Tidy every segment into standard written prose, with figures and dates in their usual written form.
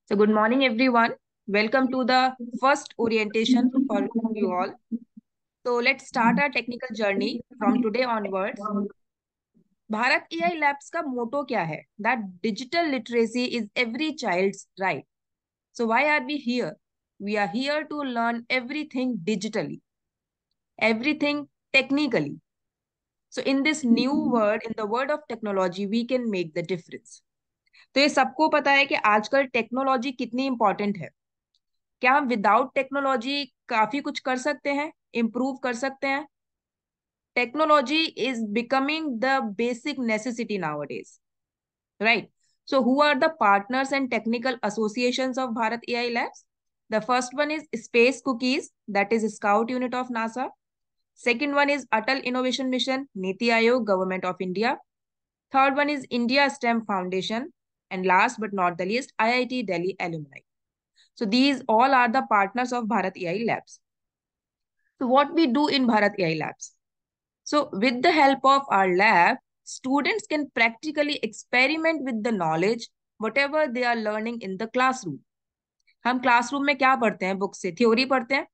So, good morning, everyone. Welcome to the first orientation for you all. So, let's start our technical journey from today onwards. Bharat AI Labs का motto क्या है? That digital literacy is every child's right. So, why are we here? We are here to learn everything digitally, everything technically. So, in this new world, in the world of technology, we can make the difference. तो ये सबको पता है कि आजकल technology कितनी important है. क्या हम विदाउट टेक्नोलॉजी काफी कुछ कर सकते हैं, इम्प्रूव कर सकते हैं? Technology is becoming the basic necessity nowadays, right? So who are the partners and technical associations of Bharat AI Labs? The first one is Space Cookies, that is Scout Unit of NASA. Second one is Atal Innovation Mission, Niti Aayog, Government of India. Third one is India STEM Foundation. And last but not the least, IIT Delhi Alumni. So these all are the partners of Bharat AI Labs. So what we do in Bharat AI Labs? So with the help of our lab, students can practically experiment with the knowledge, whatever they are learning in the classroom. हम classroom में क्या पढ़ते हैं? Book से theory पढ़ते हैं.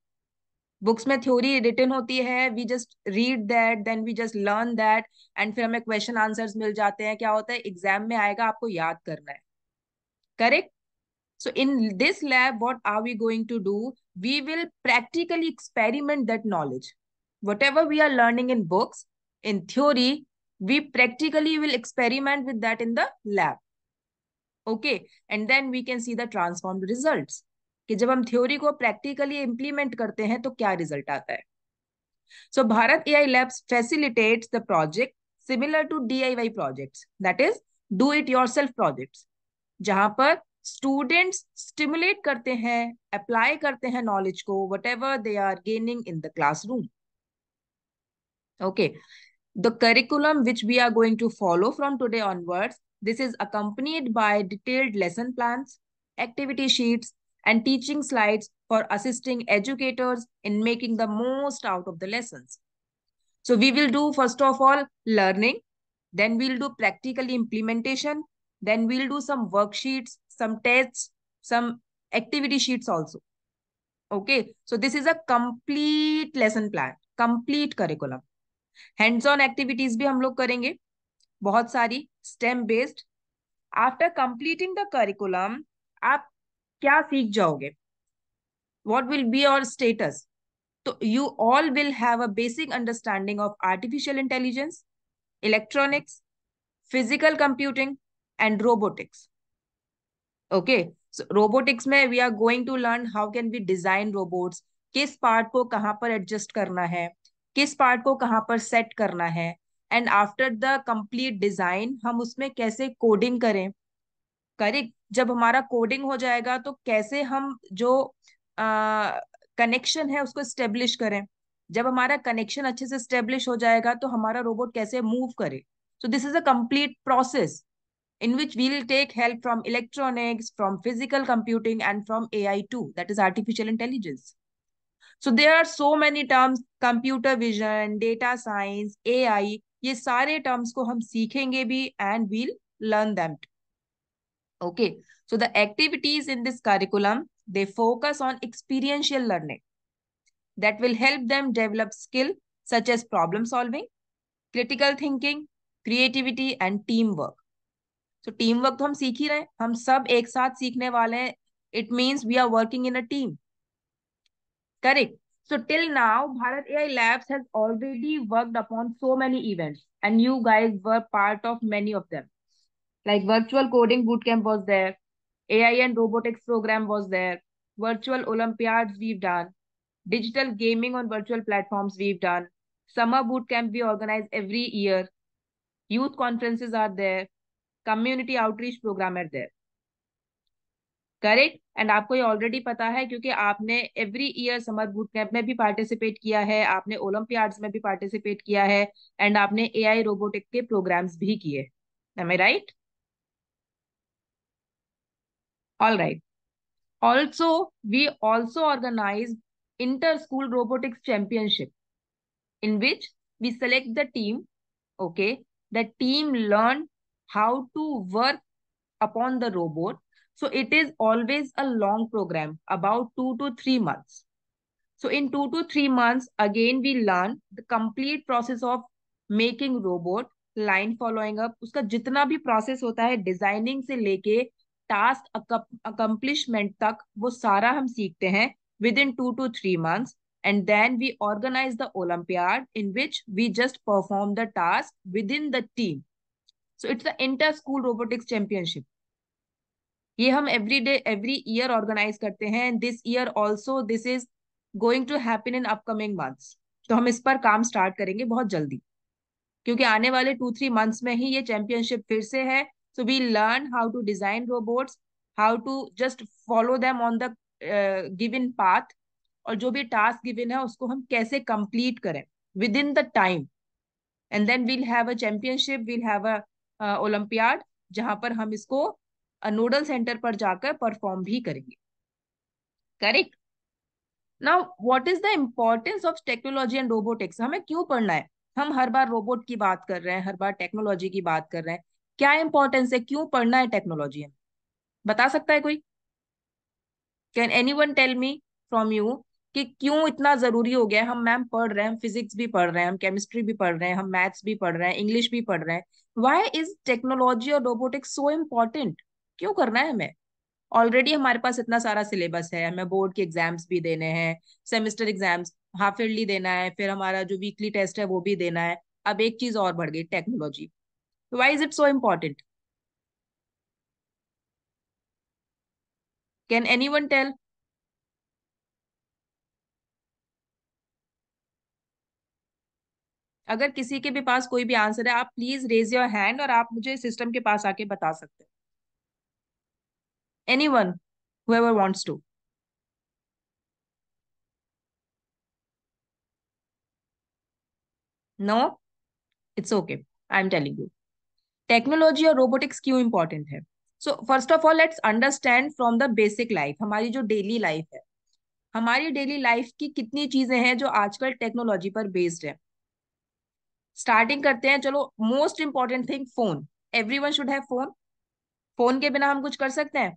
Books में theory written होती है, we just read that, then we just learn that, and फिर हमें क्वेश्चन आंसर्स मिल जाते हैं. क्या होता है? एग्जाम में आएगा, आपको याद करना है. Correct? So in this lab, what are we going to do? We will practically experiment that knowledge. Whatever we are learning in books, in theory, we practically will experiment with that in the lab. Okay. And then we can see the transformed results. कि जब हम theory को practically implement करते हैं तो क्या result आता है. So Bharat AI Labs facilitates the project similar to DIY projects, that is do it yourself projects, जहां पर स्टूडेंट्स स्टिमुलेट करते हैं, अप्लाई करते हैं नॉलेज को, whatever they are gaining in the classroom. Okay. The curriculum which we are going to follow from today onwards, this is accompanied by detailed lesson plans, activity sheets, and teaching slides for assisting educators in making the most out of the lessons. So we will do first of all learning, then we'll do practical implementation, then we'll do some worksheets, some tests, some activity sheets also. Okay, so this is a complete lesson plan, complete curriculum. Hands on activities भी हम लोग करेंगे, बहुत सारी STEM based. After completing the curriculum, आप क्या सीख जाओगे? What will be your status? So you all will have a basic understanding of artificial intelligence, electronics, physical computing, and robotics. Okay, so robotics में we are going to learn how can we design robots, किस part को कहाँ पर adjust करना है, किस part को कहाँ पर सेट करना है, and after the complete design हम उसमें कैसे कोडिंग करें. करेक्ट? जब हमारा कोडिंग हो जाएगा तो कैसे हम जो कनेक्शन है उसको स्टेब्लिश करें. जब हमारा कनेक्शन अच्छे से स्टेब्लिश हो जाएगा तो हमारा रोबोट कैसे मूव करे. So this is a complete process in which we'll take help from electronics, from physical computing, and from AI too, that is artificial intelligence. So there are so many terms, computer vision, data science, AI, ये सारे terms को हम सीखेंगे भी and we'll learn them too. Okay, so the activities in this curriculum, they focus on experiential learning that will help them develop skill such as problem solving, critical thinking, creativity, and teamwork. So teamwork तो हम सीख ही रहे हैं, हम सब एक साथ सीखने वाले हैं. It means we are working in a team. Correct? So till now, Bharat AI Labs has already worked upon so many events, and you guys were part of many of them. Like virtual coding bootcamp was there, AI and robotics program was there, virtual Olympiads we've done, digital gaming on virtual platforms we've done, summer bootcamp we organize every year, youth conferences are there, community outreach program are there. Correct? And आपको ये already पता है क्योंकि आपने every year summer boot camp में भी participate किया है, आपने ओलंपियाड्स में भी पार्टिसिपेट किया है, एंड आपने एआई रोबोटिक के प्रोग्राम्स भी किए. Am I right? All right. Also we also organise inter school robotics championship in which we select the team. Okay, the team learn how to work upon the robot. So it is always a long program, about 2 to 3 months. So in 2 to 3 months, again we learn the complete process of making robot, line following up, उसका जितना भी process होता है designing से लेके task accomplishment तक, वो सारा हम सीखते हैं within 2 to 3 months. And then we organize the Olympiad in which we just perform the task within the team. So it's the inter-school robotics championship. ये हम एवरी ईयर ऑर्गेनाइज करते हैं. This year also this is going to happen in upcoming months. तो हम इस पर काम start करेंगे बहुत जल्दी, क्योंकि आने वाले 2-3 मंथ्स में ही ये चैंपियनशिप फिर से है. So we learn how to design robots, how to just follow them on the given path, और जो भी टास्क गिवन है उसको हम कैसे कंप्लीट करें within the time. And then we'll have a championship, we'll have a olympiad, जहां पर हम इसको नोडल सेंटर पर जाकर परफॉर्म भी करेंगे. Correct. Now what is the importance of technology and robotics? हमें क्यों पढ़ना है? हम हर बार रोबोट की बात कर रहे हैं, हर बार टेक्नोलॉजी की बात कर रहे हैं. क्या इंपॉर्टेंस है, क्यों पढ़ना है टेक्नोलॉजी? हमें बता सकता है कोई? Can anyone tell me from you कि क्यों इतना जरूरी हो गया है? हम मैम पढ़ रहे हैं, हम फिजिक्स भी पढ़ रहे हैं, हम केमिस्ट्री भी पढ़ रहे हैं, हम मैथ्स भी पढ़ रहे हैं, इंग्लिश भी पढ़ रहे हैं. व्हाई इज टेक्नोलॉजी और रोबोटिक्स सो इम्पोर्टेंट? क्यों करना है हमें? ऑलरेडी हमारे पास इतना सारा सिलेबस है, हमें बोर्ड के एग्जाम्स भी देने हैं, सेमेस्टर एग्जाम्स हाफ ईयरली देना है, फिर हमारा जो वीकली टेस्ट है वो भी देना है. अब एक चीज और बढ़ गई, technology. Why is it so important? Can anyone tell? अगर किसी के भी पास कोई भी आंसर है, आप प्लीज रेज योर हैंड और आप मुझे सिस्टम के पास आके बता सकते हैं. Anyone, whoever wants to. No, it's okay, I am telling you. Technology और रोबोटिक्स क्यों इंपॉर्टेंट है? So first of all let's understand from the basic life. हमारी जो डेली लाइफ है, हमारी डेली लाइफ की कितनी चीजें हैं जो आजकल टेक्नोलॉजी पर बेस्ड है. स्टार्टिंग करते हैं, चलो. Most important thing, phone. Everyone should have phone. Phone के बिना हम कुछ कर सकते हैं?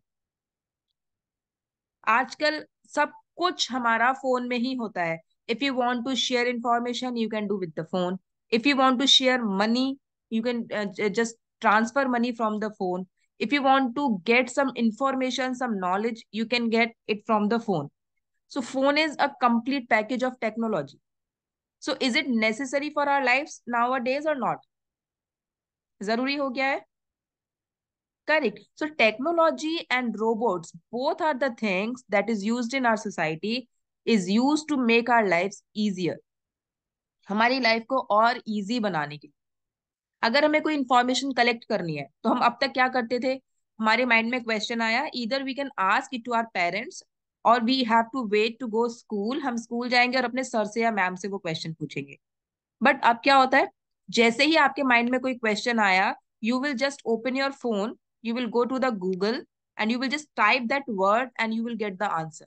आजकल सब कुछ हमारा फोन में ही होता है. If you want to share information, you can do with the phone. If you want to share money, you can just transfer money from the phone. If you want to get some information, some knowledge, you can get it from the phone. So phone is a complete package of technology. So is it necessary for our lives nowadays or not? जरूरी हो गया है. Correct. So technology and robots, both are the things that is used in our society, is used to make our lives easier. हमारी life को और easy बनाने के लिए. अगर हमें कोई इंफॉर्मेशन कलेक्ट करनी है, तो हम अब तक क्या करते थे? हमारे माइंड में क्वेश्चन आया, इधर we can ask it to our parents, और we have to wait to go school. हम स्कूल जाएंगे और अपने सर से या मैम से वो क्वेश्चन पूछेंगे. बट अब क्या होता है? जैसे ही आपके माइंड में कोई क्वेश्चन आया, you will just open your phone, you will go to the Google, and you will just type that word and you will get the answer.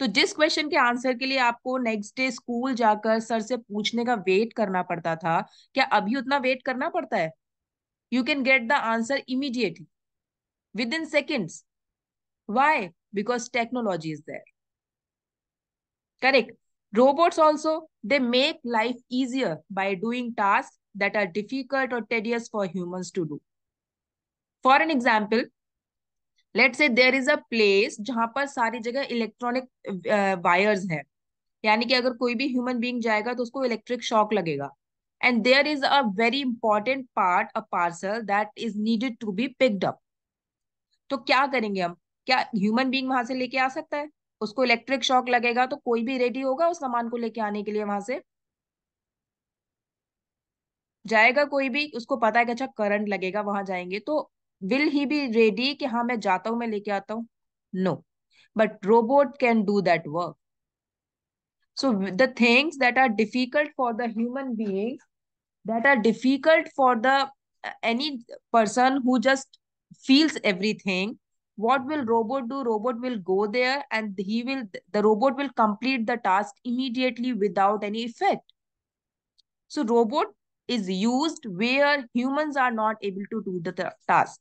तो जिस क्वेश्चन के आंसर के लिए आपको नेक्स्ट डे स्कूल जाकर sir से पूछने का वेट करना पड़ता था, क्या अभी उतना वेट करना पड़ता है? You can get the answer immediately within seconds. Why? Because technology is there. Correct. Robots also, they make life easier by doing tasks that are difficult or tedious for humans to do. For an example, let's say there is a place जहां पर सारी जगह electronic wires हैं. यानी कि अगर कोई भी ह्यूमन बीइंग जाएगा तो उसको इलेक्ट्रिक शॉक लगेगा. And there is a very important part, a parcel that is needed to be picked up. तो क्या करेंगे हम? क्या ह्यूमन बीइंग वहां से लेके आ सकता है? उसको इलेक्ट्रिक शॉक लगेगा तो कोई भी रेडी होगा उस सामान को लेके आने के लिए? वहां से जाएगा कोई भी? उसको पता है कि अच्छा करंट लगेगा, वहां जाएंगे तो विल ही बी रेडी कि हाँ मैं जाता हूँ, मैं लेके आता हूँ? No. But robot can do that work. So the things that are difficult for the human beings, that are difficult for the any person who just feels everything, what will robot do? Robot will go there and the robot will complete the task immediately without any effect. So robot is used where humans are not able to do the task.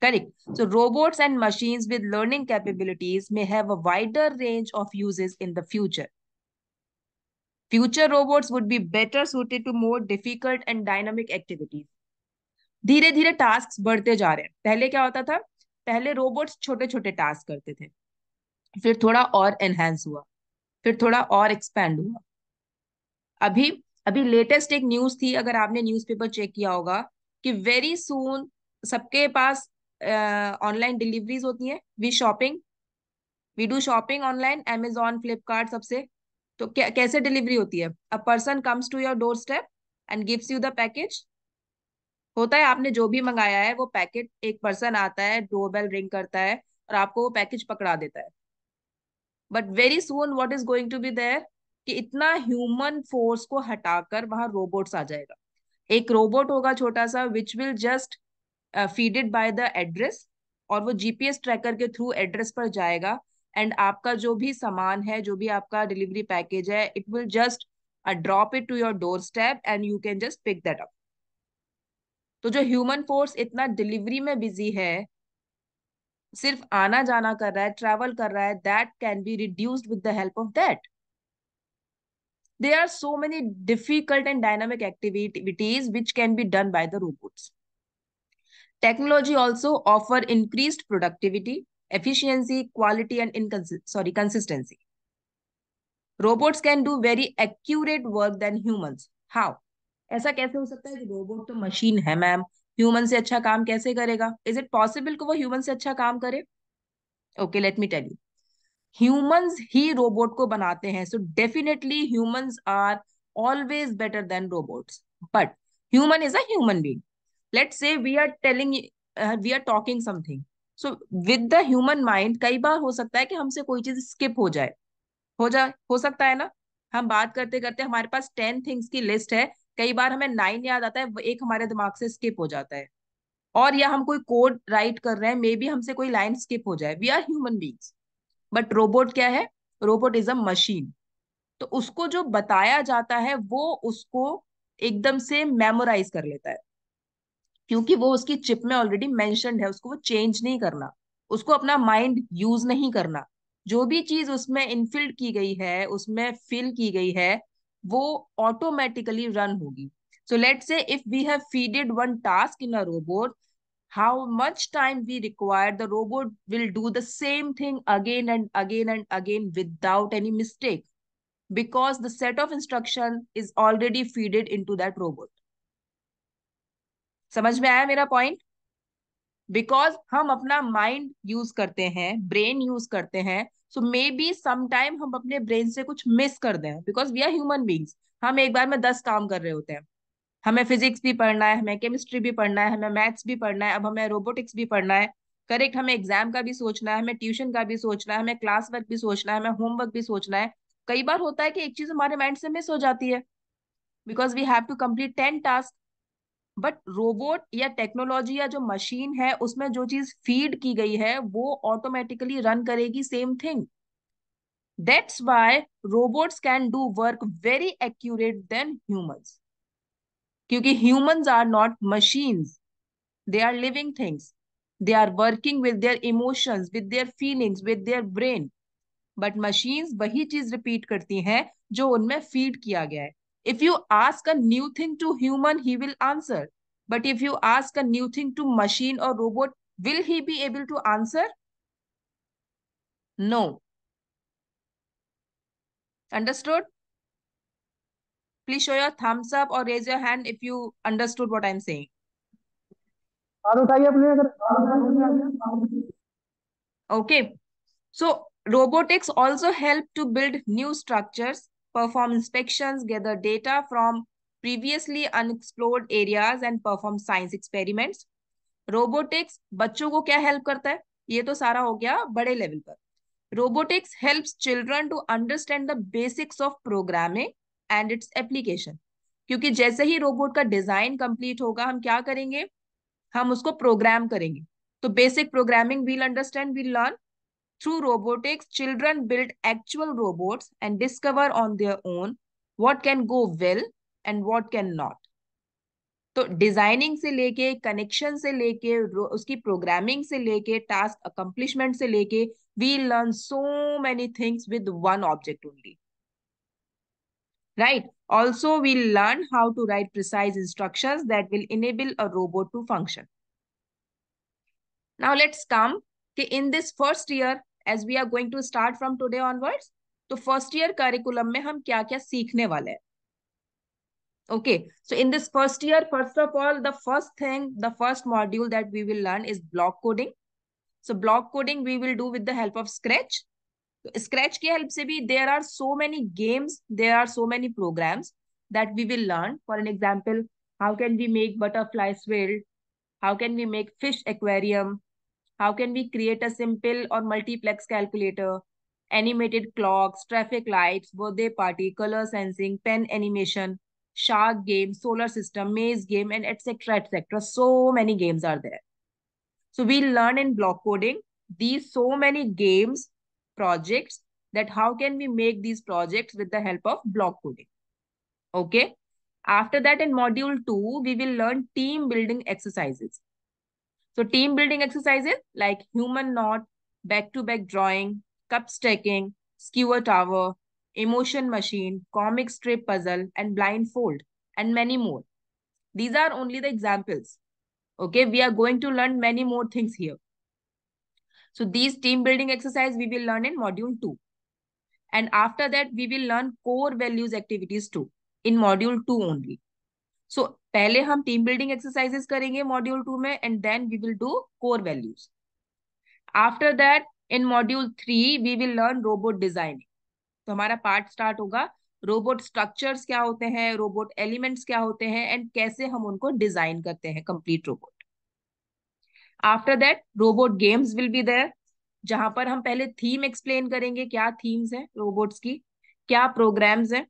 Correct. So robots and machines with learning capabilities may have a wider range of uses in the future. Future robots would be better suited to more difficult and dynamic activities. धीरे धीरे task बढ़ते जा रहे हैं. पहले क्या होता था? पहले रोबोट्स छोटे छोटे टास्क करते थे, फिर थोड़ा और एनहांस हुआ, फिर थोड़ा और एक्सपैंड हुआ. अभी अभी लेटेस्ट एक न्यूज थी, अगर आपने न्यूज़पेपर चेक किया होगा, कि वेरी सून सबके पास ऑनलाइन डिलीवरीज होती हैं. We do shopping online, Amazon, Flipkart, सबसे. तो कैसे डिलीवरी होती है? A person comes to your doorstep and gives you the package. होता है आपने जो भी मंगाया है वो पैकेट, एक पर्सन आता है, डोरबेल रिंग करता है और आपको वो पैकेज पकड़ा देता है. But very soon what is going to be there, कि इतना ह्यूमन फोर्स को हटाकर वहां रोबोट्स आ जाएगा. एक रोबोट होगा छोटा सा, which will just feeded by the address, और वो जीपीएस ट्रैकर के थ्रू एड्रेस पर जाएगा. एंड आपका जो भी सामान है, जो भी आपका डिलीवरी पैकेज है, it will just drop it to your doorstep and you can just pick that up. तो जो ह्यूमन फोर्स इतना डिलीवरी में बिजी है, सिर्फ आना जाना कर रहा है, ट्रैवल कर रहा है, that can be reduced with the help of that. There are so many difficult and dynamic activities which can be done by the robots. Technology also offer increased productivity, efficiency, quality, and consistency. Robots can do very accurate work than humans. How? ऐसा कैसे हो सकता है कि robot तो machine है ma'am, human से अच्छा काम कैसे करेगा? इज इट पॉसिबल कि वो ह्यूमन से अच्छा काम करे? Okay, let me tell you. Humans ही रोबोट को बनाते हैं, so definitely humans are always better than robots. But human is a human being. Let's say we are talking something, so with the human mind कई बार हो सकता है कि हमसे कोई चीज स्किप हो सकता है ना. हम बात करते करते हमारे पास 10 थिंग्स की लिस्ट है, कई बार हमें 9 याद आता है, एक हमारे दिमाग से स्किप हो जाता है. और या हम कोई कोड राइट कर रहे हैं, मे बी हमसे कोई लाइन स्किप हो जाए. We are human beings. But robot क्या है? Robot is a machine. तो उसको जो बताया जाता है वो उसको एकदम से मेमोराइज कर लेता है, क्योंकि वो उसकी चिप में ऑलरेडी मेंशन्ड है, उसको वो चेंज नहीं करना, उसको अपना माइंड यूज नहीं करना. जो भी चीज उसमें इनफिल्ड की गई है, उसमें फिल की गई है, वो ऑटोमेटिकली रन होगी. So let's say if we have feeded one task in a robot, how much time we require, the robot will do the same thing again and again and again without any mistake, because the set of instruction is already feeded into that robot. समझ में आया मेरा point? Because हम अपना mind use करते हैं, brain use करते हैं, सो मे बी समटाइम हम अपने ब्रेन से कुछ मिस कर दें, because we are human beings. हम एक बार में 10 काम कर रहे होते हैं. हमें फिजिक्स भी पढ़ना है, हमें केमिस्ट्री भी पढ़ना है, हमें मैथ्स भी पढ़ना है, अब हमें रोबोटिक्स भी पढ़ना है. करेक्ट. हमें एग्जाम का भी सोचना है, हमें ट्यूशन का भी सोचना है, हमें क्लास वर्क भी सोचना है, हमें होमवर्क भी सोचना है. कई बार होता है कि एक चीज हमारे माइंड से मिस हो जाती है, because we have to complete 10 task. But robot या टेक्नोलॉजी या जो मशीन है, उसमें जो चीज फीड की गई है वो ऑटोमेटिकली रन करेगी same thing. That's why robots can do work very accurate then humans, क्योंकि humans are not machines. They are living things. They are working with their emotions, with their feelings, with their brain. But machines वही चीज repeat करती हैं जो उनमें feed किया गया है. If you ask a new thing to human, he will answer. But if you ask a new thing to machine or robot, will he be able to answer? No. Understood? Please show your thumbs up or raise your hand if you understood what I'm saying. और उठाइए अपने अगर समझ में आ गया. Okay. So robotics also help to build new structures, perform inspections, gather data from previously unexplored areas and perform science experiments. Robotics बच्चों को क्या हेल्प करता है? ये तो सारा हो गया बड़े लेवल पर. Robotics helps children to understand the basics of programming and its application. क्योंकि जैसे ही रोबोट का डिजाइन कंप्लीट होगा, हम क्या करेंगे? हम उसको प्रोग्राम करेंगे. तो basic programming we'll understand, we'll learn. Through robotics, children build actual robots and discover on their own what can go well and what cannot. तो डिजाइनिंग से लेके, कनेक्शन से लेके, उसकी प्रोग्रामिंग से लेके, टास्क अकम्प्लिशमेंट से लेके, we learn so many things with one object only, right? Also, we'll learn how to write precise instructions that will enable a robot to function. Now let's come कि in this first year, as we are going to start from today onwards, तो first year curriculum में हम क्या क्या सीखने वाले हैं. Okay, so in this first year, first of all, the first thing, the first module that we will learn is block coding. So block coding we will do with the help of Scratch. Scratch की help से भी there are so many games, there are so many programs that we will learn. For an example, how can we make butterfly swill? How can we make fish aquarium? How can we create a simple or multiplex calculator, animated clocks, traffic lights, birthday party, color sensing, pen animation, shark game, solar system, maze game, and etc. etc. So many games are there. So we learn in block coding these so many games, projects, that how can we make these projects with the help of block coding. Okay. After that, in module 2, we will learn team building exercises. So team building exercises like human knot, back-to-back drawing, cup stacking, skewer tower, emotion machine, comic strip puzzle, and blindfold, and many more. These are only the examples. Okay, we are going to learn many more things here. So these team building exercise we will learn in module 2. And after that, we will learn core values activities too in module 2 only. So पहले हम team building exercises करेंगे module 2 में, and then we will do core values. After that, in module 3, we will learn robot designing. तो हमारा part start होगा robot structures क्या होते हैं, रोबोट एलिमेंट्स क्या होते हैं, एंड कैसे हम उनको डिजाइन करते हैं complete robot. After that robot games will be there, जहां पर हम पहले थीम एक्सप्लेन करेंगे, क्या थीम्स हैं रोबोट्स की, क्या प्रोग्राम्स हैं.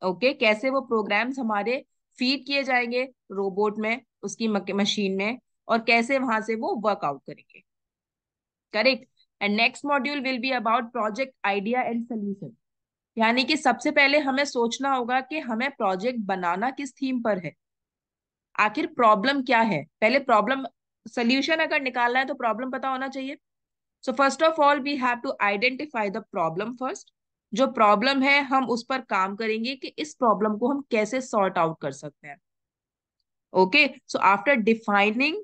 ओके, कैसे वो प्रोग्राम्स हमारे फीड किए जाएंगे रोबोट में, उसकी मशीन में, और कैसे वहां से वो वर्कआउट करेंगे. Correct. And next module will be about project idea and solution. यानी कि सबसे पहले हमें सोचना होगा कि हमें प्रोजेक्ट बनाना किस थीम पर है, आखिर प्रॉब्लम क्या है. पहले प्रॉब्लम, सोल्यूशन अगर निकालना है तो प्रॉब्लम पता होना चाहिए. So first of all we have to identify the problem first. जो प्रॉब्लम है हम उस पर काम करेंगे कि इस प्रॉब्लम को हम कैसे सॉर्ट आउट कर सकते हैं. Okay, so after defining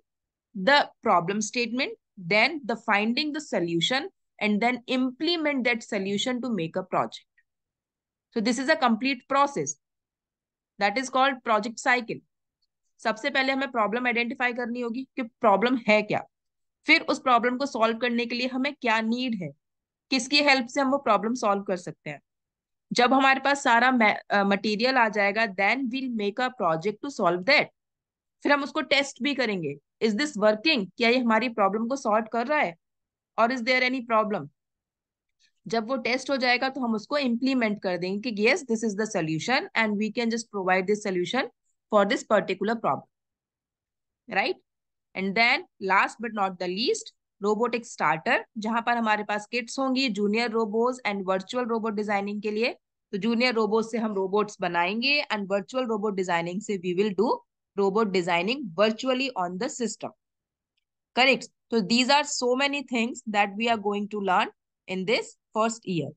the problem statement, then the finding the solution, and then implement that solution to make a project. So this is a complete process that is called project cycle. सबसे पहले हमें problem identify करनी होगी कि problem है क्या, फिर उस प्रॉब्लम को सॉल्व करने के लिए हमें क्या नीड है, किसकी हेल्प से हम वो प्रॉब्लम सॉल्व कर सकते हैं. जब हमारे पास सारा मटेरियल आ जाएगा, then we'll make a project to solve that. फिर हम उसको टेस्ट भी करेंगे, इज दिस वर्किंग, क्या ये हमारी प्रॉब्लम को सॉल्व कर रहा है, और इज देयर एनी प्रॉब्लम. जब वो टेस्ट हो जाएगा तो हम उसको इम्प्लीमेंट कर देंगे कि yes this is the solution and we can just provide this solution for this particular problem, right. And then last but not the least, robotic starter, जहां पर हमारे पास किट्स होंगी junior robots and virtual robot designing के लिए. तो junior robot से हम रोबोट्स बनाएंगे, एंड वर्चुअल रोबोट डिजाइनिंग से we will do robot designing virtually on the system. Correct. So these are so many things that we are going to learn in this first year.